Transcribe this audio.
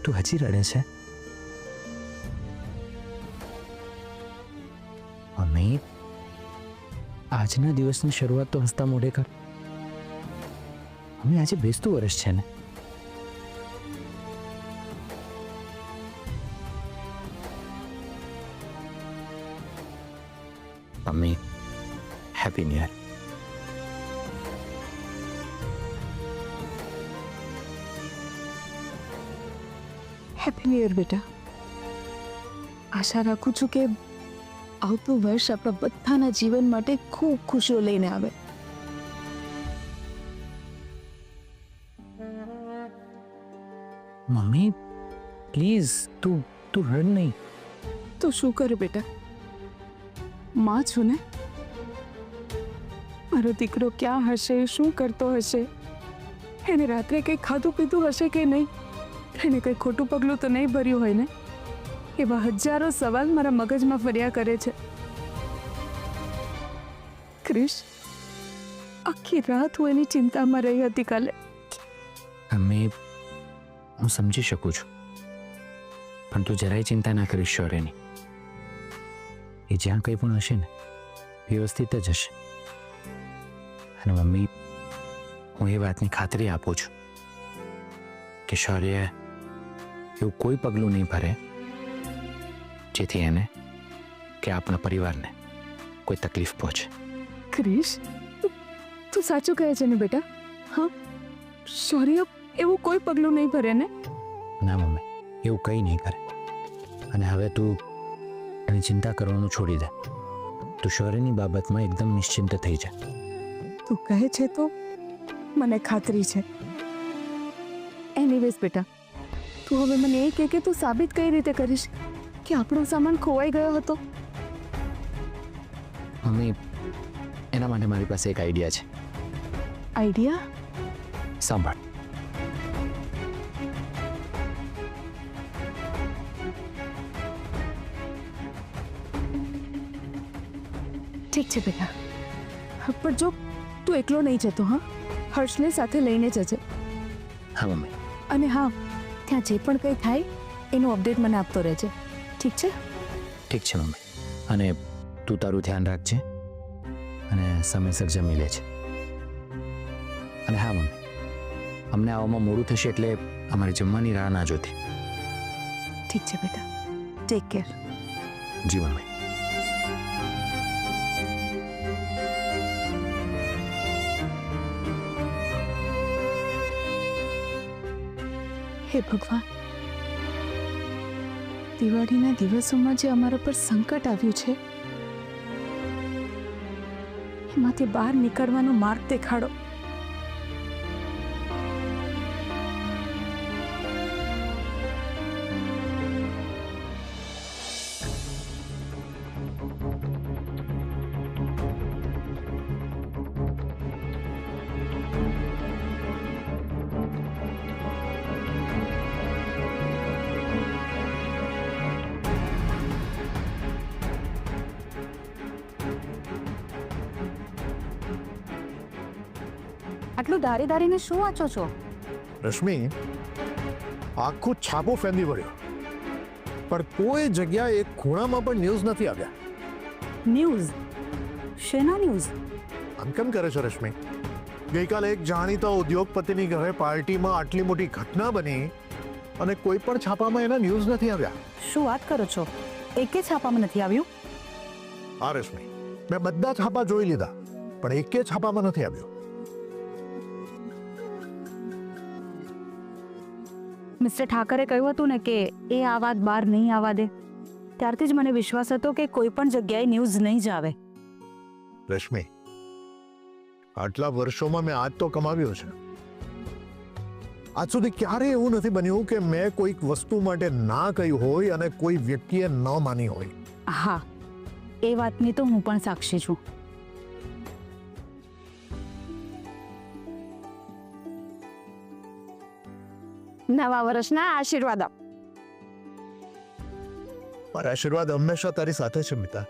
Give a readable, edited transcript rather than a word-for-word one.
તું હજી રડે છે? મમ્મી, આજના દિવસની શરૂઆત તો હસતા મોઢે કર. મમ્મી, આજે બેસતું વર્ષ છે ને? Mummy, happy new year. Happy new year બેટા. આશા રાખું છું કે આવતું વર્ષ આપણા બધાના જીવન માટે ખૂબ ખુશીઓ લઈને આવે. મમ્મી, પ્લીઝ તું રડ નહીં. તો શું કરે બેટા, માં છું ને. મારો દીકરો ક્યાં હશે, શું કરતો હશે, એને રાત્રે કંઈ ખાધું પીધું હશે કે નહીં, એને કંઈ ખોટું પગલું તો નહીં ભર્યું હોય ને. એવા હજારો સવાલ મારા મગજમાં ફર્યા કરે છે. ક્રિશ, આખી રાત હું એની ચિંતામાં રહી હતી કાલે. મમ્મી, હું સમજી શકું છું, પણ તું જરાય ચિંતા ના કરીશ શૌર્યની. એ જ્યાં કંઈ પણ હશે ને વ્યવસ્થિત જ હશે. અને મમ્મી, હું એ વાતની ખાતરી આપું છું કે શૌર્ય એવું કોઈ પગલું નહીં ભરે જેથી એને કે આપણા પરિવારને કોઈ તકલીફ પહોંચે. ક્રિશ, તું સાચું કહે છે ને બેટા? હા, શૌર્ય એવું કોઈ પગલું નહીં ભરે ને? ના મમ્મી, એવું કંઈ નહીં કરે. અને હવે તું એની ચિંતા કરવાનું છોડી દે. તું શૌર્યની બાબતમાં એકદમ નિશ્ચિંત થઈ જા. તું કહે છે તો મને ખાતરી છે. એનીવેઝ બેટા, તું હવે મને એ કહે કે તું સાબિત કઈ રીતે કરીશ કે આપણો સામાન ખોવાઈ ગયો હતો? મમ્મી, એના માટે મારી પાસે એક આઈડિયા છે. આઈડિયા? સાંભળ. ઠીક છે બેટા, પણ જો તું એકલો નહીં જતો, હા, હર્ષને સાથે લઈને જજે. હા મમ્મી. અને હા, ત્યાં જે પણ કંઈ થાય એનું અપડેટ મને આપતો રહેજે. ઠીક છે? ઠીક છે મમ્મી. અને તું તારું ધ્યાન રાખજે અને સમયસર જમી લેજે. અને હા મમ્મી, અમને આવવામાં મોડું થશે એટલે અમારે જમવાની રાહ ના જોતી. ઠીક છે બેટા, ટેક કેર. જી મમ્મી. હે ભગવાન, દિવાળીના દિવસોમાં જે અમારા પર સંકટ આવ્યું છે એમાંથી બહાર નીકળવાનો માર્ગ દેખાડો. આટલું દારી દારીને શું વાંચો છો? રશ્મિ, આખું છાપો ફેંદી વળ્યો, પણ કોઈ જગ્યાએ એક ખૂણામાં પણ ન્યૂઝ નથી આવ્યા. ન્યૂઝ? શેના ન્યૂઝ? આમ કેમ કરે છે રશ્મિ? ગઈકાલે એક જાણીતા ઉદ્યોગપતિની ઘરે પાર્ટીમાં આટલી મોટી ઘટના બની અને કોઈ પણ છાપામાં એના ન્યૂઝ નથી આવ્યા. શું વાત કરો છો? એકે છાપામાં નથી આવ્યું? હા રશ્મિ, મેં બધા છાપા જોઈ લીધા પણ એકે છાપામાં નથી આવ્યું. મિસ્ટર ઠાકરે કહ્યું હતું ને કે એ આ વાત બહાર નહીં આવવા દે. ત્યારથી જ મને વિશ્વાસ હતો કે કોઈ પણ જગ્યાએ ન્યૂઝ નહીં જ આવે. રશ્મિ, આટલા વર્ષોમાં મેં આજ તો કમાવ્યો છે. આજ સુધી ક્યારે એવું નથી બન્યું કે મેં કોઈક વસ્તુ માટે ના કહ્યું હોય અને કોઈ વ્યક્તિએ ન માની હોય. હા, એ વાતની તો હું પણ સાક્ષી છું. નવા વર્ષના આશીર્વાદ આપ. મારા આશીર્વાદ હંમેશા તારી સાથે છે મિતા.